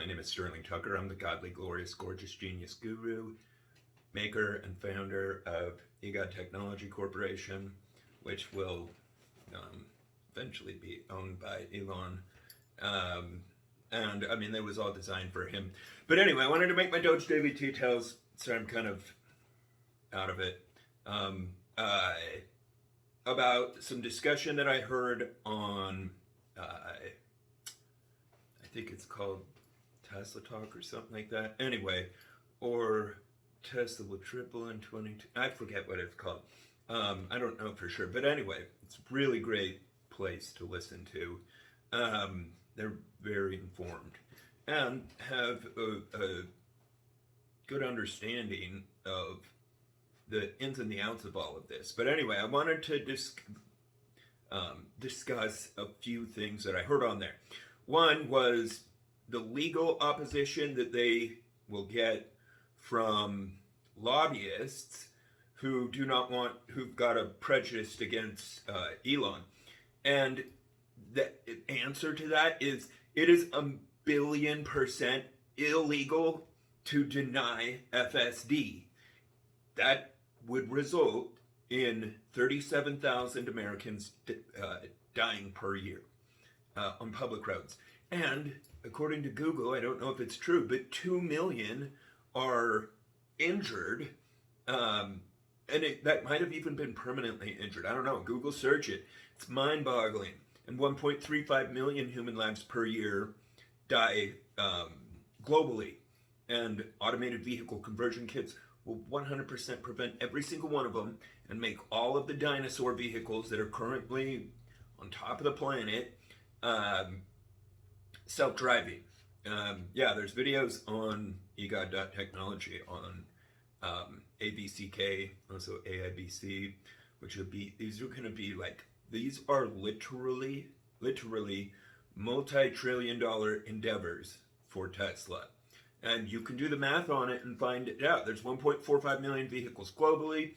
My name is Sterling Tucker. I'm the godly, glorious, gorgeous, genius guru, maker and founder of AVCK Technology Corporation, which will eventually be owned by Elon. And I mean, that was all designed for him. But anyway, I wanted to make my Doge daily details, so I'm kind of out of it. About some discussion that I heard on, I think it's called Tesla Talk or something like that. Anyway, or Tesla will triple in 22. I forget what it's called. I don't know for sure. But anyway, it's a really great place to listen to. They're very informed and have a good understanding of the ins and the outs of all of this. But anyway, I wanted to discuss a few things that I heard on there. One was the legal opposition that they will get from lobbyists who who've got a prejudice against Elon. And the answer to that is, it is 1,000,000,000% illegal to deny FSD. That would result in 37,000 Americans dying per year on public roads. And according to Google, I don't know if it's true, but 2 million are injured. And that might have even been permanently injured. I don't know. Google search it. It's mind-boggling. And 1.35 million human lives per year die globally. And automated vehicle conversion kits will 100% prevent every single one of them and make all of the dinosaur vehicles that are currently on top of the planet self-driving. Yeah, there's videos on AVCK.technology on AVCK, also AIBC, which will be, these are going to be like, these are literally multi-trillion-dollar endeavors for Tesla. And you can do the math on it and find it out. There's 1.45 million vehicles globally.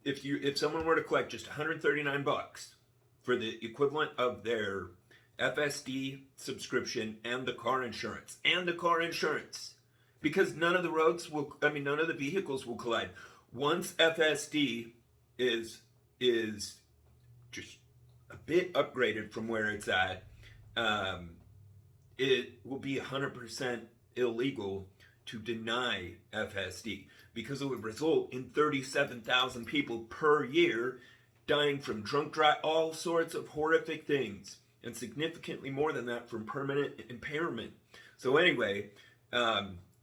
If someone were to collect just $139 for the equivalent of their FSD subscription and the car insurance, because none of the vehicles will collide. Once FSD is just a bit upgraded from where it's at, it will be 100% illegal to deny FSD, because it would result in 37,000 people per year dying from drunk drive, all sorts of horrific things, and significantly more than that from permanent impairment. So anyway,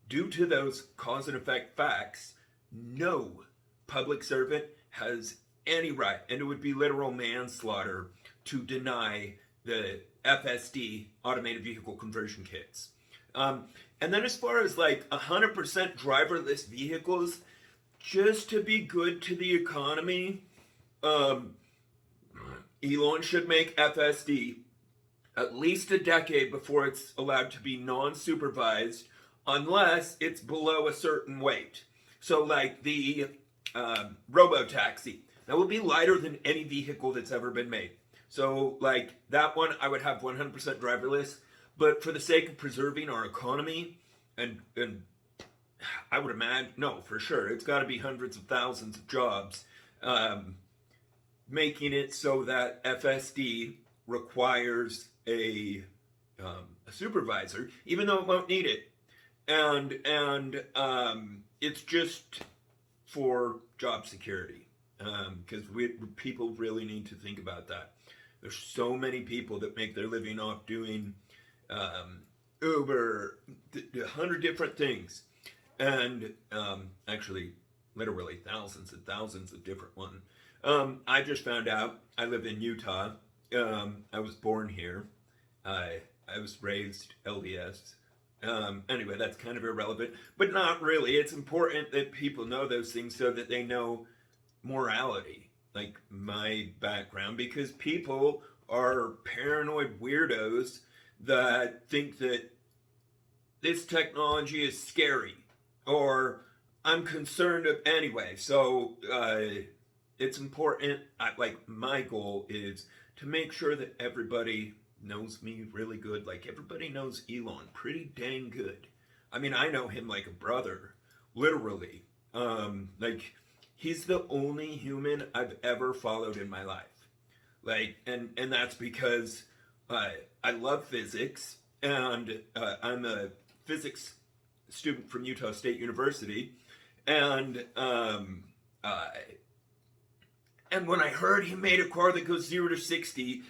due to those cause and effect facts, no public servant has any right, and it would be literal manslaughter, to deny the FSD automated vehicle conversion kits. And then as far as like 100% driverless vehicles, just to be good to the economy, Elon should make FSD at least a decade before it's allowed to be non-supervised, unless it's below a certain weight. So like the robo-taxi, that will be lighter than any vehicle that's ever been made. So like that one, I would have 100% driverless, but for the sake of preserving our economy, and I would imagine, no, for sure, it's got to be hundreds of thousands of jobs, making it so that FSD requires a supervisor, even though it won't need it, and it's just for job security, because people really need to think about that. There's so many people that make their living off doing Uber, 100 different things, and actually literally thousands and thousands of different ones. I just found out I live in Utah. I was born here. I was raised LDS. Anyway, that's kind of irrelevant, but not really. It's important that people know those things so that they know morality, like my background, because people are paranoid weirdos that think that this technology is scary, or I'm concerned of anyway. So it's important. Like my goal is to make sure that everybody knows me really good. Like, everybody knows Elon pretty dang good. I mean, I know him like a brother, literally. Like, he's the only human I've ever followed in my life. Like, and that's because I love physics, and I'm a physics student from Utah State University, and uh, and when I heard he made a car that goes 0 to 60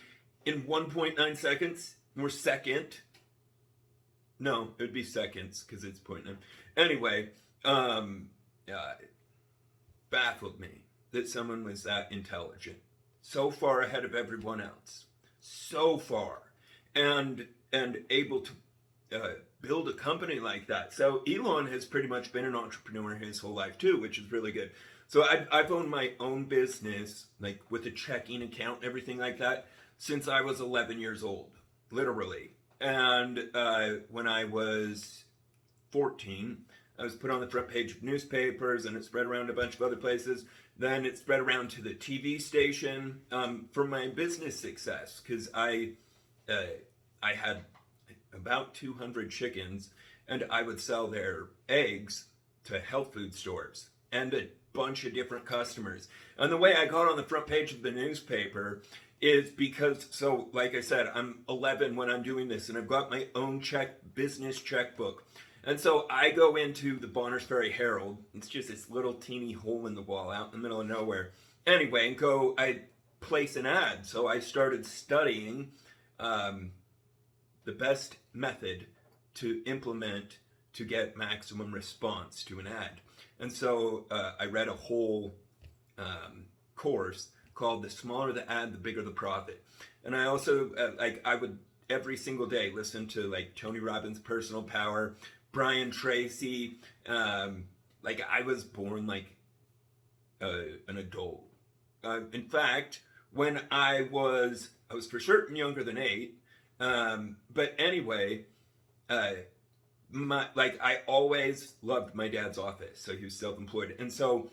in 1.9 seconds, or second. No, it would be seconds because it's 0.9. Anyway, baffled me that someone was that intelligent, so far ahead of everyone else, so far, and able to build a company like that. So Elon has pretty much been an entrepreneur his whole life too, which is really good. So I've owned my own business, like with a checking account and everything like that, since I was 11 years old, literally. And when I was 14, I was put on the front page of newspapers, and it spread around a bunch of other places. Then it spread around to the TV station for my business success, because I had about 200 chickens, and I would sell their eggs to health food stores and a bunch of different customers. And the way I got on the front page of the newspaper is because, so like I said, I'm 11 when I'm doing this, and I've got my own business checkbook. And so I go into the Bonners Ferry Herald. It's just this little teeny hole in the wall out in the middle of nowhere. Anyway, and I place an ad. So I started studying the best method to implement to get maximum response to an ad. And so I read a whole course called "The Smaller the Ad, the Bigger the Profit." And I also I would every single day listen to like Tony Robbins' Personal Power, Brian Tracy. Like, I was born like an adult. In fact, when I was for certain younger than 8. But anyway, I always loved my dad's office. So he was self-employed, and so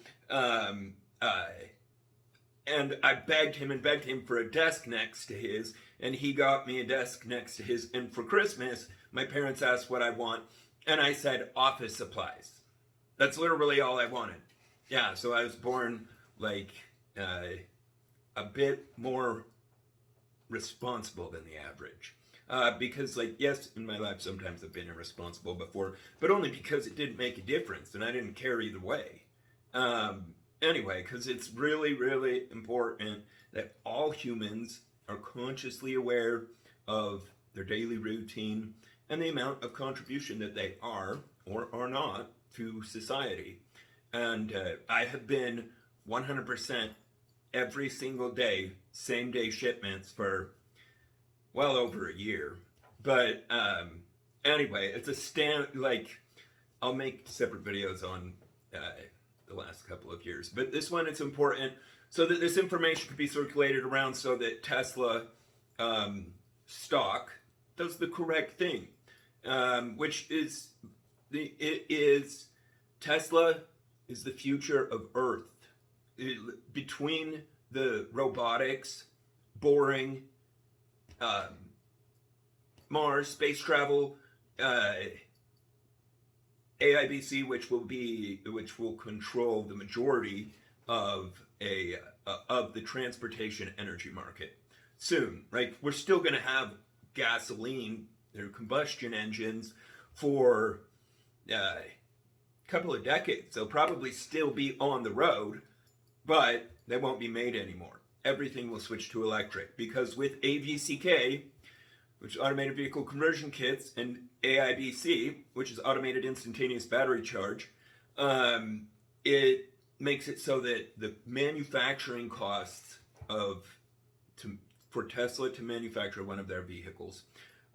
and I begged him for a desk next to his, and he got me a desk next to his. And for Christmas, my parents asked what I want, and I said office supplies. That's literally all I wanted. Yeah, so I was born like a bit more responsible than the average. Because, like, yes, in my life sometimes I've been irresponsible before, but only because it didn't make a difference, and I didn't care either way. Anyway, because it's really, really important that all humans are consciously aware of their daily routine and the amount of contribution that they are or are not to society. And I have been 100% every single day, same day shipments for well over a year. But anyway, it's I'll make separate videos on the last couple of years. But this one, it's important so that this information can be circulated around so that Tesla stock does the correct thing, which is Tesla is the future of Earth. Between the robotics, boring, Mars, space travel, AIBC, which will control the majority of the transportation energy market soon. Right, we're still going to have gasoline or combustion engines for a couple of decades. They'll probably still be on the road, but they won't be made anymore. Everything will switch to electric, because with AVCK, which is Automated Vehicle Conversion Kits, and AIBC, which is Automated Instantaneous Battery Charge, it makes it so that the manufacturing costs for Tesla to manufacture one of their vehicles,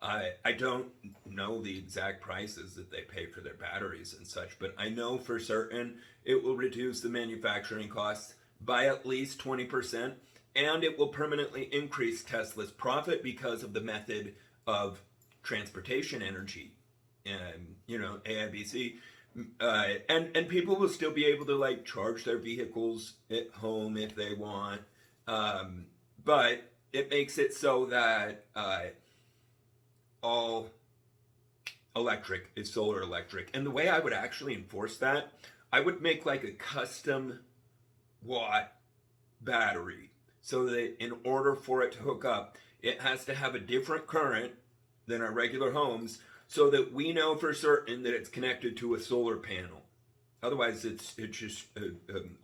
I don't know the exact prices that they pay for their batteries and such, but I know for certain it will reduce the manufacturing costs by at least 20%, and it will permanently increase Tesla's profit because of the method of transportation energy, and AIBC, and people will still be able to like charge their vehicles at home if they want, but it makes it so that all electric, it's solar electric. And the way I would actually enforce that, I would make like a custom watt battery so that in order for it to hook up, it has to have a different current than our regular homes so that we know for certain that it's connected to a solar panel. Otherwise, it's just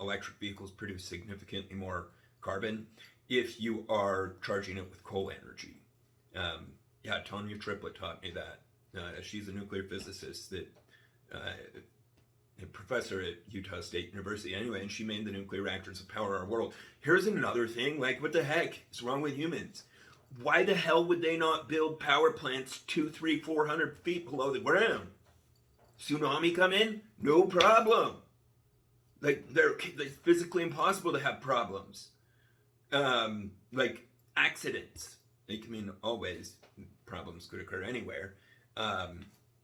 electric vehicles produce significantly more carbon if you are charging it with coal energy. Yeah, Tanya Triplett taught me that. She's a nuclear physicist that a professor at Utah State University anyway, and she made the nuclear reactors that power our world. Here's another thing, like what the heck is wrong with humans? Why the hell would they not build power plants 200, 300, 400 feet below the ground? Tsunami come in? No problem. Like, it's physically impossible to have problems. Like accidents. Like, I mean, always problems could occur anywhere,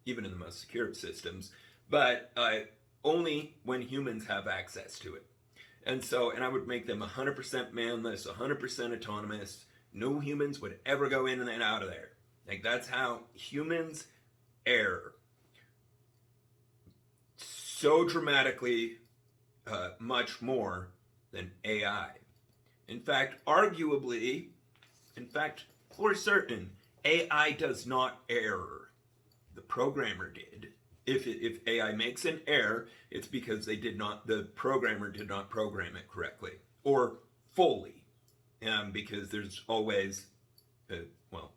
even in the most secure systems, but only when humans have access to it. And I would make them 100% manless, 100% autonomous. No humans would ever go in and out of there. Like, that's how humans err so dramatically much more than AI. In fact, arguably, for certain, AI does not err. The programmer did. If AI makes an error, it's because the programmer did not program it correctly or fully, because there's always,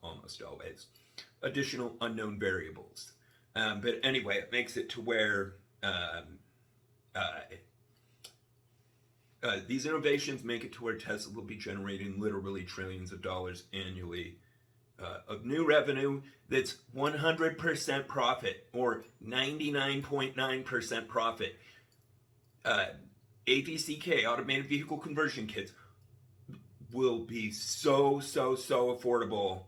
almost always, additional unknown variables. But anyway, it makes it to where these innovations make it to where Tesla will be generating literally trillions of dollars annually of new revenue that's 100% profit or 99.9% profit. AVCK, automated vehicle conversion kits, will be so affordable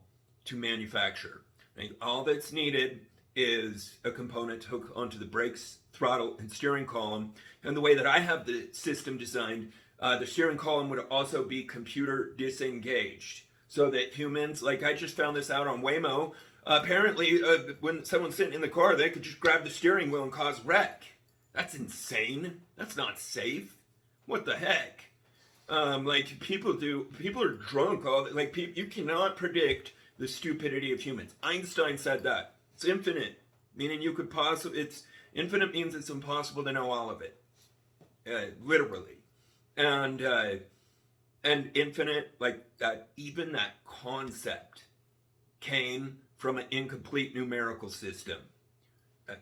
to manufacture. Right? All that's needed is a component to hook onto the brakes, throttle, and steering column. And the way that I have the system designed, the steering column would also be computer disengaged. So that humans, like I just found this out on Waymo, apparently when someone's sitting in the car, they could just grab the steering wheel and cause wreck. That's insane. That's not safe. What the heck? Like people are drunk. You cannot predict the stupidity of humans. Einstein said that. It's infinite, meaning it's infinite means it's impossible to know all of it. Literally. And infinite, like that, even that concept came from an incomplete numerical system.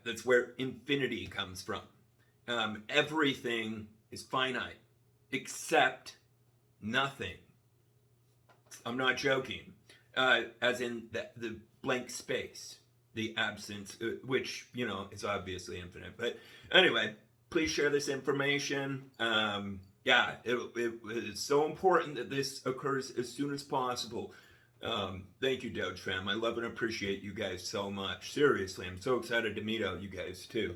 That's where infinity comes from. Everything is finite, except nothing. I'm not joking. As in the blank space, the absence, which, is obviously infinite. But anyway, please share this information. Yeah, it is so important that this occurs as soon as possible. Thank you, Doge fam. I love and appreciate you guys so much. Seriously, I'm so excited to meet all you guys too.